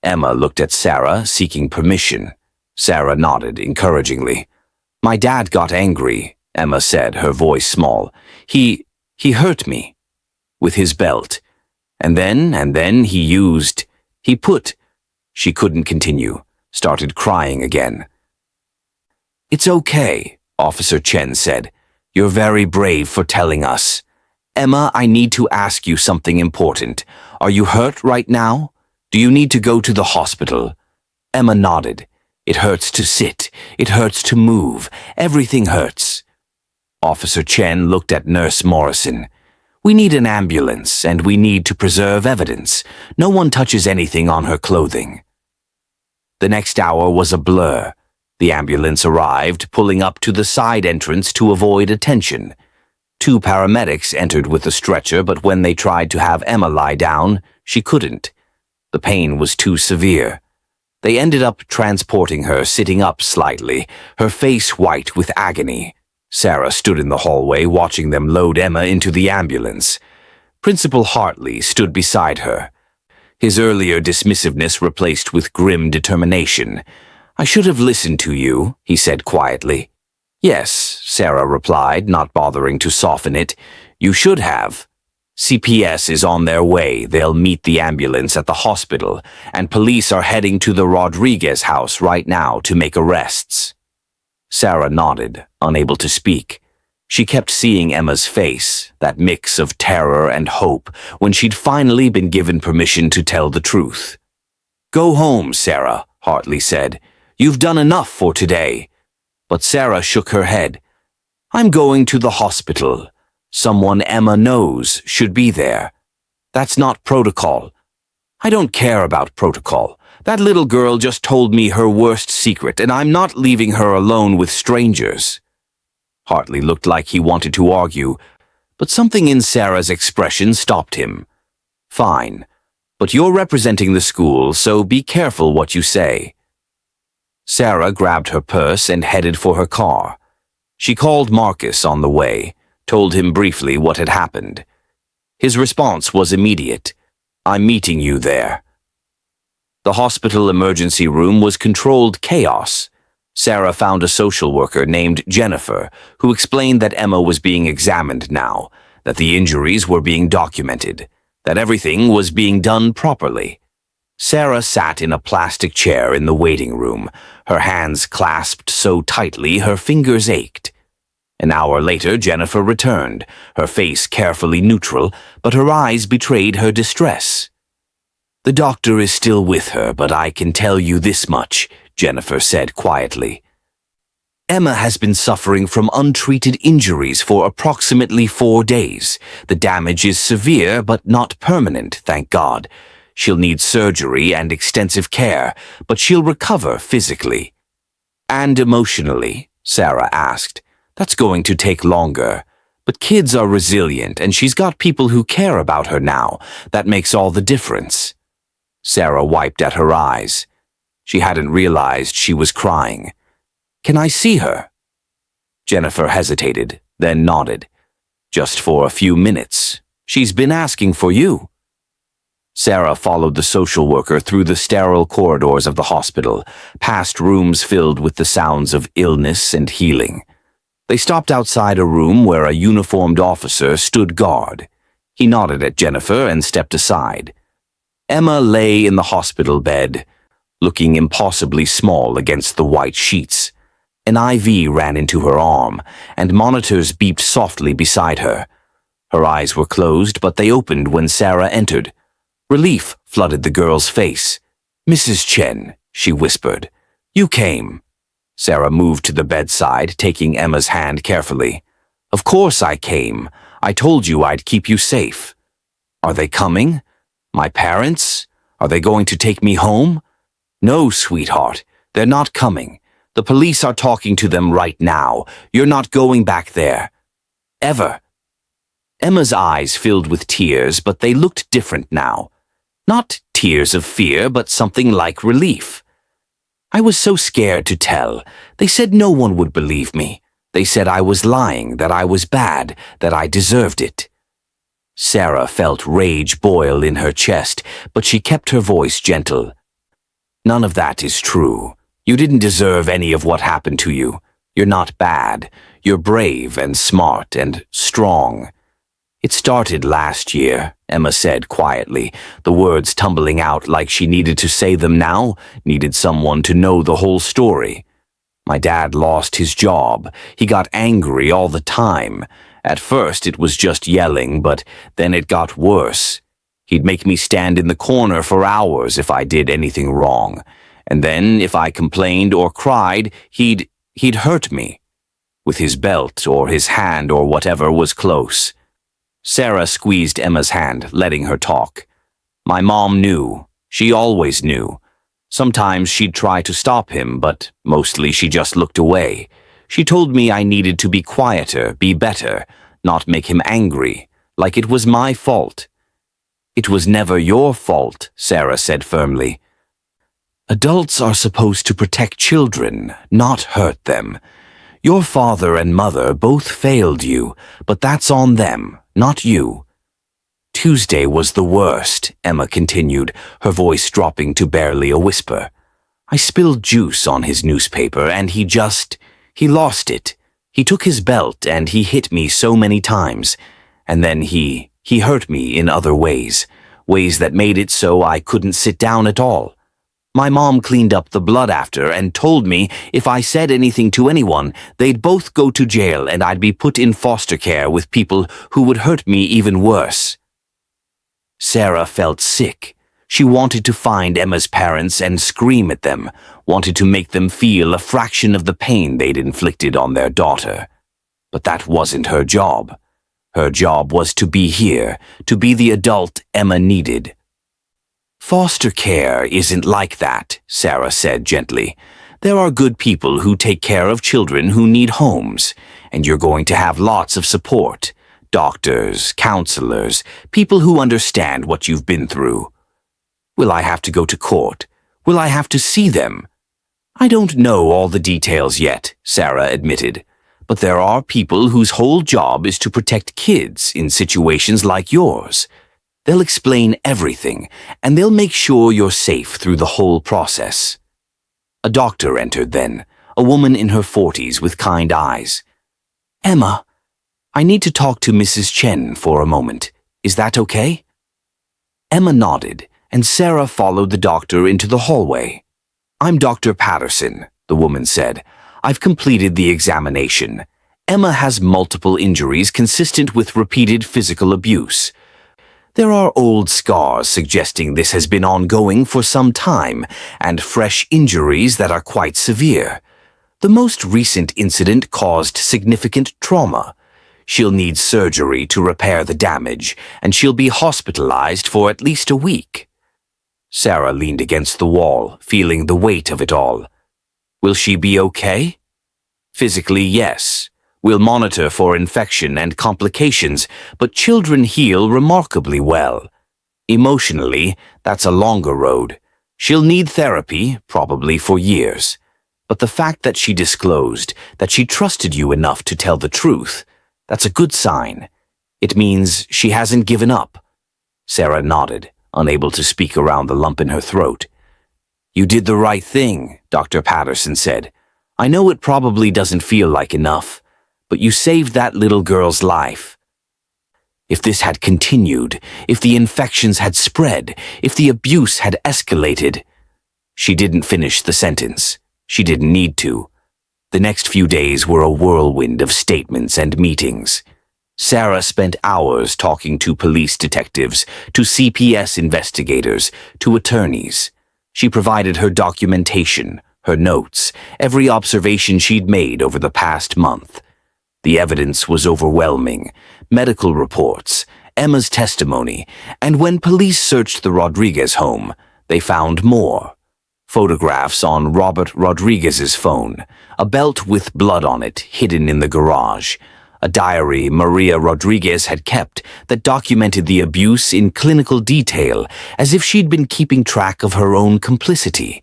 Emma looked at Sarah, seeking permission. Sarah nodded encouragingly. "My dad got angry," Emma said, her voice small. He hurt me with his belt. And then he put..." She couldn't continue, started crying again. "It's okay," Officer Chen said. "You're very brave for telling us. Emma, I need to ask you something important. Are you hurt right now? Do you need to go to the hospital?" Emma nodded. "It hurts to sit. It hurts to move. Everything hurts." Officer Chen looked at Nurse Morrison. "We need an ambulance, and we need to preserve evidence. No one touches anything on her clothing." The next hour was a blur. The ambulance arrived, pulling up to the side entrance to avoid attention. 2 paramedics entered with a stretcher, but when they tried to have Emma lie down, she couldn't. The pain was too severe. They ended up transporting her sitting up slightly, her face white with agony. Sarah stood in the hallway watching them load Emma into the ambulance. Principal Hartley stood beside her, his earlier dismissiveness replaced with grim determination. "I should have listened to you," he said quietly. "Yes," Sarah replied, not bothering to soften it. "You should have. CPS is on their way. They'll meet the ambulance at the hospital, and police are heading to the Rodriguez house right now to make arrests." Sarah nodded, unable to speak. She kept seeing Emma's face, that mix of terror and hope, when she'd finally been given permission to tell the truth. "Go home, Sarah," Hartley said. "You've done enough for today." But Sarah shook her head. "I'm going to the hospital. Someone Emma knows should be there. That's not protocol. I don't care about protocol. That little girl just told me her worst secret, and I'm not leaving her alone with strangers." Hartley looked like he wanted to argue, but something in Sarah's expression stopped him. "Fine, but you're representing the school, so be careful what you say." Sarah grabbed her purse and headed for her car. She called Marcus on the way, told him briefly what had happened. His response was immediate. "I'm meeting you there." The hospital emergency room was controlled chaos. Sarah found a social worker named Jennifer, who explained that Emma was being examined now, that the injuries were being documented, that everything was being done properly. Sarah sat in a plastic chair in the waiting room, her hands clasped so tightly her fingers ached. An hour later, Jennifer returned, her face carefully neutral, but her eyes betrayed her distress. "The doctor is still with her, but I can tell you this much," Jennifer said quietly. "Emma has been suffering from untreated injuries for approximately 4 days. The damage is severe, but not permanent, thank God. She'll need surgery and extensive care, but she'll recover physically." "And emotionally?" Sarah asked. "That's going to take longer. But kids are resilient, and she's got people who care about her now. That makes all the difference." Sarah wiped at her eyes. She hadn't realized she was crying. "Can I see her?" Jennifer hesitated, then nodded. "Just for a few minutes. She's been asking for you." Sarah followed the social worker through the sterile corridors of the hospital, past rooms filled with the sounds of illness and healing. They stopped outside a room where a uniformed officer stood guard. He nodded at Jennifer and stepped aside. Emma lay in the hospital bed, looking impossibly small against the white sheets. An IV ran into her arm, and monitors beeped softly beside her. Her eyes were closed, but they opened when Sarah entered. Relief flooded the girl's face. "Mrs. Chen," she whispered. "You came." Sarah moved to the bedside, taking Emma's hand carefully. "Of course I came. I told you I'd keep you safe." "Are they coming? My parents? Are they going to take me home?" "No, sweetheart. They're not coming. The police are talking to them right now. You're not going back there. Ever." Emma's eyes filled with tears, but they looked different now. Not tears of fear, but something like relief. "I was so scared to tell. They said no one would believe me. They said I was lying, that I was bad, that I deserved it." Sarah felt rage boil in her chest, but she kept her voice gentle. "None of that is true. You didn't deserve any of what happened to you. You're not bad. You're brave and smart and strong." "It started last year," Emma said quietly, the words tumbling out like she needed to say them now, needed someone to know the whole story. "My dad lost his job. He got angry all the time. At first it was just yelling, but then it got worse. He'd make me stand in the corner for hours if I did anything wrong. And then if I complained or cried, he'd hurt me. With his belt or his hand or whatever was close." Sarah squeezed Emma's hand, letting her talk. "My mom knew. She always knew. Sometimes she'd try to stop him, but mostly she just looked away. She told me I needed to be quieter, be better, not make him angry, like it was my fault." "It was never your fault," Sarah said firmly. "Adults are supposed to protect children, not hurt them. Your father and mother both failed you, but that's on them, not you." "Tuesday was the worst," Emma continued, her voice dropping to barely a whisper. "I spilled juice on his newspaper and he lost it. He took his belt and he hit me so many times. And then he hurt me in other ways that made it so I couldn't sit down at all. My mom cleaned up the blood after and told me if I said anything to anyone, they'd both go to jail and I'd be put in foster care with people who would hurt me even worse." Sarah felt sick. She wanted to find Emma's parents and scream at them, wanted to make them feel a fraction of the pain they'd inflicted on their daughter. But that wasn't her job. Her job was to be here, to be the adult Emma needed. "Foster care isn't like that," Sarah said gently. "There are good people who take care of children who need homes, and you're going to have lots of support. Doctors, counselors, people who understand what you've been through." "Will I have to go to court? Will I have to see them?" "I don't know all the details yet," Sarah admitted. "But there are people whose whole job is to protect kids in situations like yours. They'll explain everything, and they'll make sure you're safe through the whole process." A doctor entered then, a woman in her 40s with kind eyes. "Emma, I need to talk to Mrs. Chen for a moment. Is that okay?" Emma nodded, and Sarah followed the doctor into the hallway. "I'm Dr. Patterson," the woman said. "I've completed the examination. Emma has multiple injuries consistent with repeated physical abuse. There are old scars suggesting this has been ongoing for some time, and fresh injuries that are quite severe. The most recent incident caused significant trauma. She'll need surgery to repair the damage, and she'll be hospitalized for at least a week." Sarah leaned against the wall, feeling the weight of it all. "Will she be okay?" "Physically, yes. We'll monitor for infection and complications, but children heal remarkably well. Emotionally, that's a longer road. She'll need therapy, probably for years. But the fact that she disclosed, that she trusted you enough to tell the truth, that's a good sign. It means she hasn't given up." Sarah nodded, unable to speak around the lump in her throat. "You did the right thing," Dr. Patterson said. "I know it probably doesn't feel like enough, but you saved that little girl's life. If this had continued, if the infections had spread, if the abuse had escalated—" She didn't finish the sentence. She didn't need to. The next few days were a whirlwind of statements and meetings. Sarah spent hours talking to police detectives, to CPS investigators, to attorneys. She provided her documentation, her notes, every observation she'd made over the past month. The evidence was overwhelming: medical reports, Emma's testimony, and when police searched the Rodriguez home, they found more. Photographs on Robert Rodriguez's phone, a belt with blood on it hidden in the garage, a diary Maria Rodriguez had kept that documented the abuse in clinical detail, as if she'd been keeping track of her own complicity.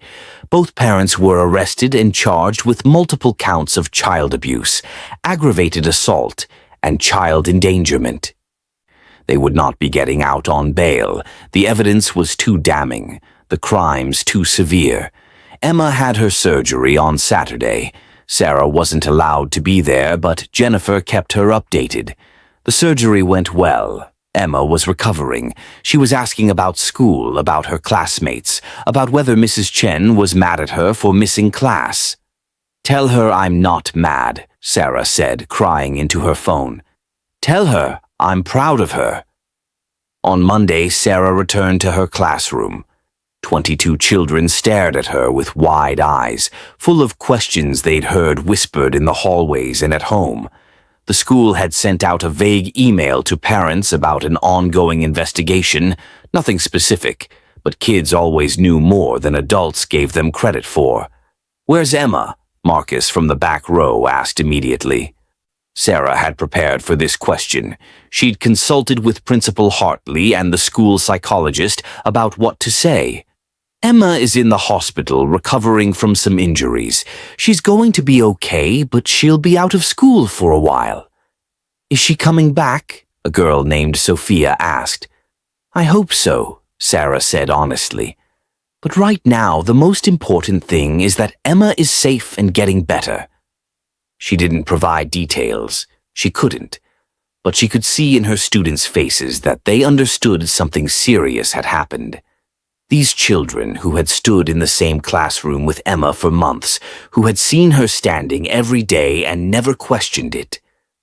Both parents were arrested and charged with multiple counts of child abuse, aggravated assault, and child endangerment. They would not be getting out on bail. The evidence was too damning, the crimes too severe. Emma had her surgery on Saturday. Sarah wasn't allowed to be there, but Jennifer kept her updated. The surgery went well. Emma was recovering. She was asking about school, about her classmates, about whether Mrs. Chen was mad at her for missing class. "Tell her I'm not mad," Sarah said, crying into her phone. "Tell her I'm proud of her." On Monday, Sarah returned to her classroom. 22 children stared at her with wide eyes, full of questions they'd heard whispered in the hallways and at home. The school had sent out a vague email to parents about an ongoing investigation, nothing specific, but kids always knew more than adults gave them credit for. "Where's Emma?" Marcus from the back row asked immediately. Sarah had prepared for this question. She'd consulted with Principal Hartley and the school psychologist about what to say. "Emma is in the hospital recovering from some injuries. She's going to be okay, but she'll be out of school for a while." "Is she coming back?" a girl named Sophia asked. "I hope so," Sarah said honestly. "But right now, the most important thing is that Emma is safe and getting better." She didn't provide details. She couldn't. But she could see in her students' faces that they understood something serious had happened. These children who had stood in the same classroom with Emma for months, who had seen her standing every day and never questioned it,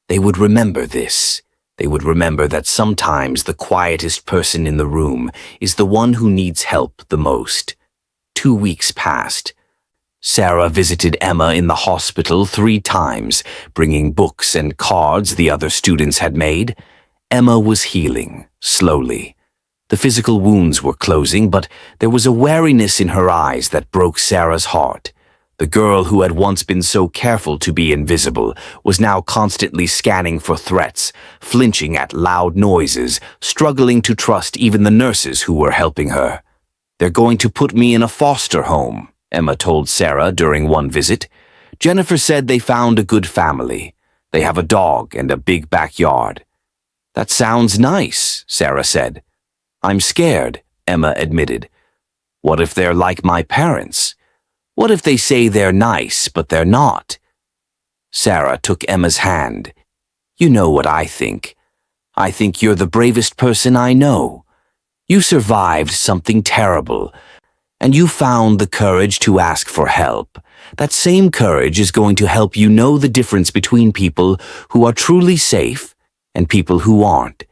they would remember this. They would remember that sometimes the quietest person in the room is the one who needs help the most. 2 weeks passed. Sarah visited Emma in the hospital 3 times, bringing books and cards the other students had made. Emma was healing, slowly. The physical wounds were closing, but there was a wariness in her eyes that broke Sarah's heart. The girl who had once been so careful to be invisible was now constantly scanning for threats, flinching at loud noises, struggling to trust even the nurses who were helping her. "They're going to put me in a foster home," Emma told Sarah during one visit. "Jennifer said they found a good family. They have a dog and a big backyard." "That sounds nice," Sarah said. "I'm scared," Emma admitted. "What if they're like my parents? What if they say they're nice, but they're not?" Sarah took Emma's hand. "You know what I think. I think you're the bravest person I know. You survived something terrible, and you found the courage to ask for help. That same courage is going to help you know the difference between people who are truly safe and people who aren't.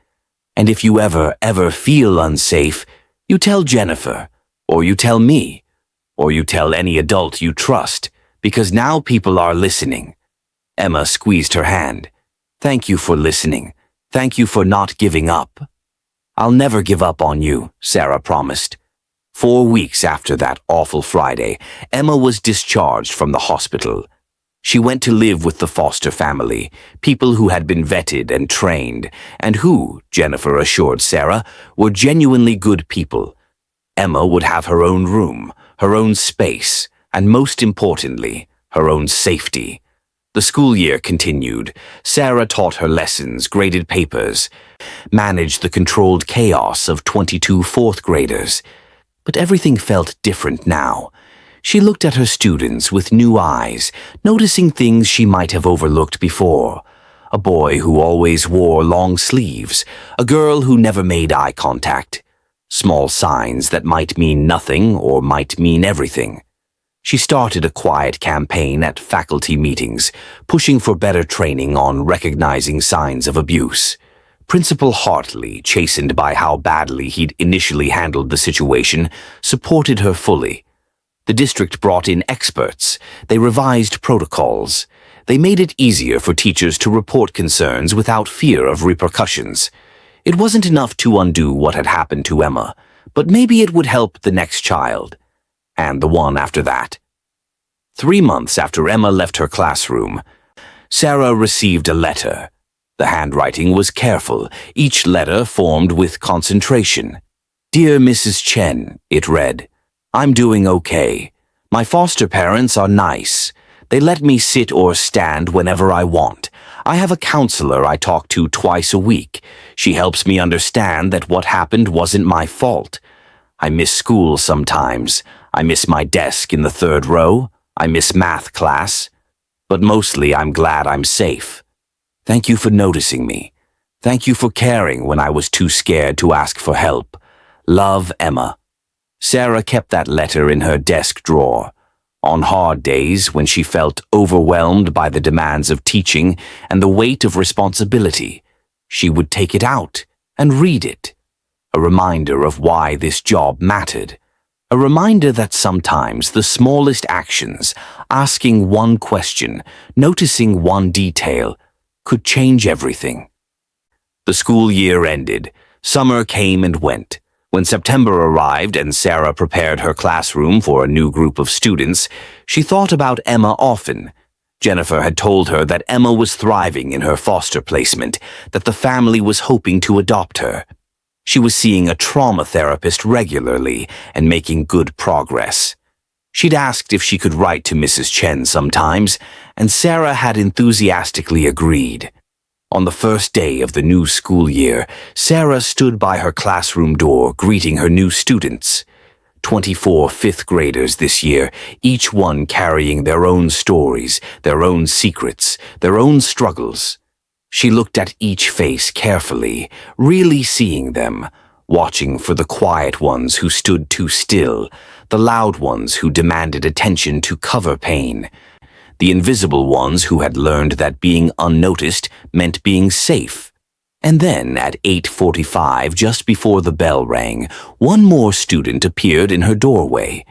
And if you ever feel unsafe, you tell Jennifer, or you tell me, or you tell any adult you trust, because now people are listening." Emma squeezed her hand. "Thank you for listening. Thank you for not giving up." "I'll never give up on you," Sarah promised. 4 weeks after that awful Friday, Emma was discharged from the hospital. She went to live with the foster family, people who had been vetted and trained, and who, Jennifer assured Sarah, were genuinely good people. Emma would have her own room, her own space, and most importantly, her own safety. The school year continued. Sarah taught her lessons, graded papers, managed the controlled chaos of 22 fourth graders. But everything felt different now. She looked at her students with new eyes, noticing things she might have overlooked before. A boy who always wore long sleeves, a girl who never made eye contact. Small signs that might mean nothing or might mean everything. She started a quiet campaign at faculty meetings, pushing for better training on recognizing signs of abuse. Principal Hartley, chastened by how badly he'd initially handled the situation, supported her fully. The district brought in experts. They revised protocols. They made it easier for teachers to report concerns without fear of repercussions. It wasn't enough to undo what had happened to Emma, but maybe it would help the next child. And the one after that. 3 months after Emma left her classroom, Sarah received a letter. The handwriting was careful, each letter formed with concentration. "Dear Mrs. Chen," it read, "I'm doing okay. My foster parents are nice. They let me sit or stand whenever I want. I have a counselor I talk to twice a week. She helps me understand that what happened wasn't my fault. I miss school sometimes. I miss my desk in the 3rd row. I miss math class. But mostly I'm glad I'm safe. Thank you for noticing me. Thank you for caring when I was too scared to ask for help. Love, Emma." Sarah kept that letter in her desk drawer. On hard days, when she felt overwhelmed by the demands of teaching and the weight of responsibility, she would take it out and read it. A reminder of why this job mattered. A reminder that sometimes the smallest actions, asking one question, noticing one detail, could change everything. The school year ended. Summer came and went. When September arrived and Sarah prepared her classroom for a new group of students, she thought about Emma often. Jennifer had told her that Emma was thriving in her foster placement, that the family was hoping to adopt her. She was seeing a trauma therapist regularly and making good progress. She'd asked if she could write to Mrs. Chen sometimes, and Sarah had enthusiastically agreed. On the first day of the new school year, Sarah stood by her classroom door greeting her new students. 24 fifth graders this year, each one carrying their own stories, their own secrets, their own struggles. She looked at each face carefully, really seeing them, watching for the quiet ones who stood too still, the loud ones who demanded attention to cover pain, the invisible ones who had learned that being unnoticed meant being safe. And then, at 8:45, just before the bell rang, one more student appeared in her doorway.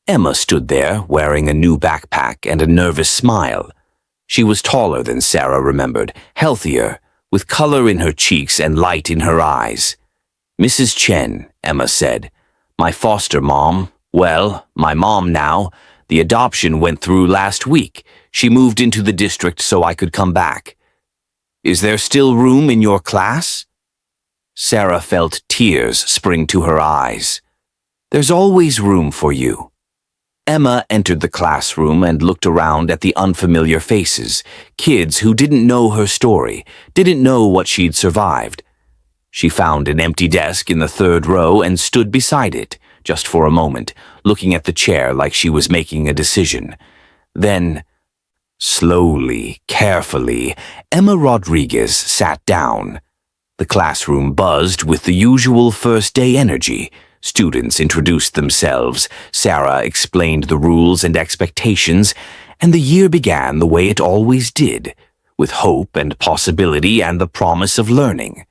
Emma stood there, wearing a new backpack and a nervous smile. She was taller than Sarah remembered, healthier, with color in her cheeks and light in her eyes. "Mrs. Chen," Emma said, "my foster mom, well, my mom now. The adoption went through last week. She moved into the district so I could come back. Is there still room in your class?" Sarah felt tears spring to her eyes. "There's always room for you." Emma entered the classroom and looked around at the unfamiliar faces, kids who didn't know her story, didn't know what she'd survived. She found an empty desk in the 3rd row and stood beside it, just for a moment, looking at the chair like she was making a decision. Then, slowly, carefully, Emma Rodriguez sat down. The classroom buzzed with the usual first-day energy. Students introduced themselves, Sarah explained the rules and expectations, and the year began the way it always did, with hope and possibility and the promise of learning.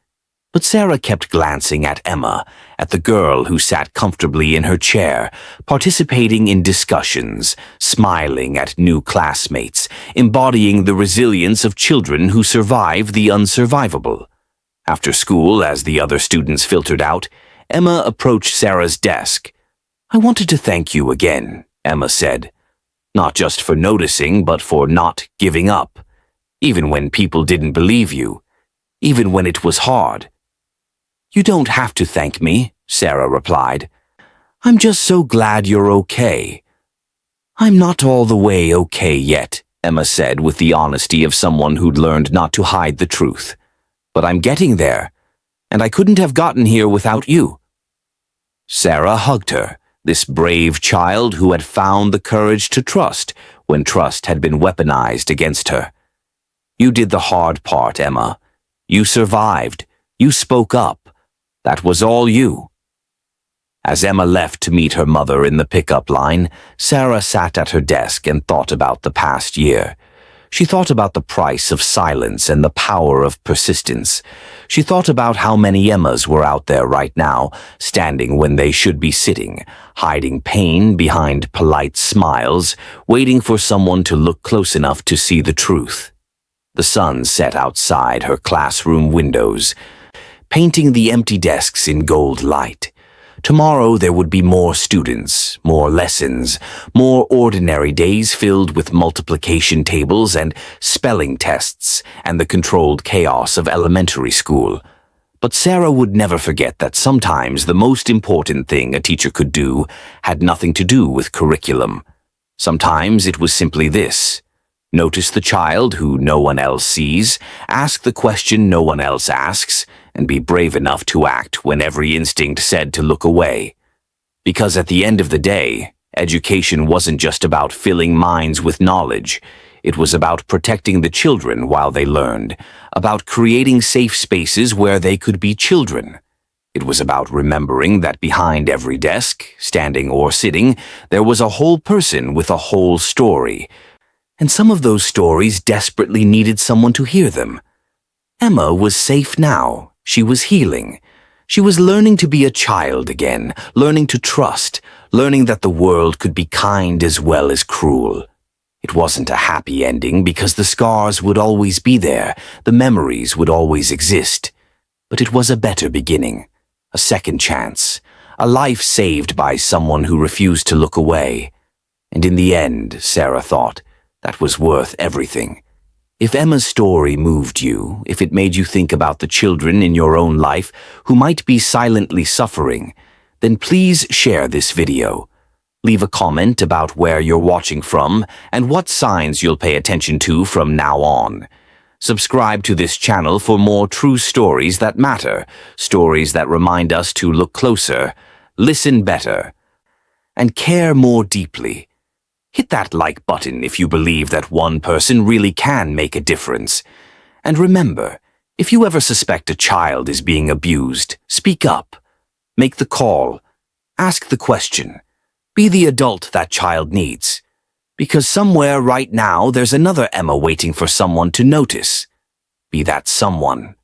But Sarah kept glancing at Emma, at the girl who sat comfortably in her chair, participating in discussions, smiling at new classmates, embodying the resilience of children who survive the unsurvivable. After school, as the other students filtered out, Emma approached Sarah's desk. "I wanted to thank you again," Emma said. "Not just for noticing, but for not giving up. Even when people didn't believe you. Even when it was hard." "You don't have to thank me," Sarah replied. "I'm just so glad you're okay." "I'm not all the way okay yet," Emma said with the honesty of someone who'd learned not to hide the truth. "But I'm getting there. And I couldn't have gotten here without you." Sarah hugged her, this brave child who had found the courage to trust when trust had been weaponized against her. "You did the hard part, Emma. You survived. You spoke up. That was all you." As Emma left to meet her mother in the pickup line, Sarah sat at her desk and thought about the past year. She thought about the price of silence and the power of persistence. She thought about how many Emmas were out there right now, standing when they should be sitting, hiding pain behind polite smiles, waiting for someone to look close enough to see the truth. The sun set outside her classroom windows, painting the empty desks in gold light. Tomorrow there would be more students, more lessons, more ordinary days filled with multiplication tables and spelling tests and the controlled chaos of elementary school. But Sarah would never forget that sometimes the most important thing a teacher could do had nothing to do with curriculum. Sometimes it was simply this: notice the child who no one else sees, ask the question no one else asks, and be brave enough to act when every instinct said to look away. Because at the end of the day, education wasn't just about filling minds with knowledge. It was about protecting the children while they learned, about creating safe spaces where they could be children. It was about remembering that behind every desk, standing or sitting, there was a whole person with a whole story. And some of those stories desperately needed someone to hear them. Emma was safe now. She was healing. She was learning to be a child again, learning to trust, learning that the world could be kind as well as cruel. It wasn't a happy ending because the scars would always be there, the memories would always exist. But it was a better beginning, a second chance, a life saved by someone who refused to look away. And in the end, Sarah thought, that was worth everything. If Emma's story moved you, if it made you think about the children in your own life who might be silently suffering, then please share this video. Leave a comment about where you're watching from and what signs you'll pay attention to from now on. Subscribe to this channel for more true stories that matter, stories that remind us to look closer, listen better, and care more deeply. Hit that like button if you believe that one person really can make a difference. And remember, if you ever suspect a child is being abused, speak up. Make the call. Ask the question. Be the adult that child needs. Because somewhere right now there's another Emma waiting for someone to notice. Be that someone.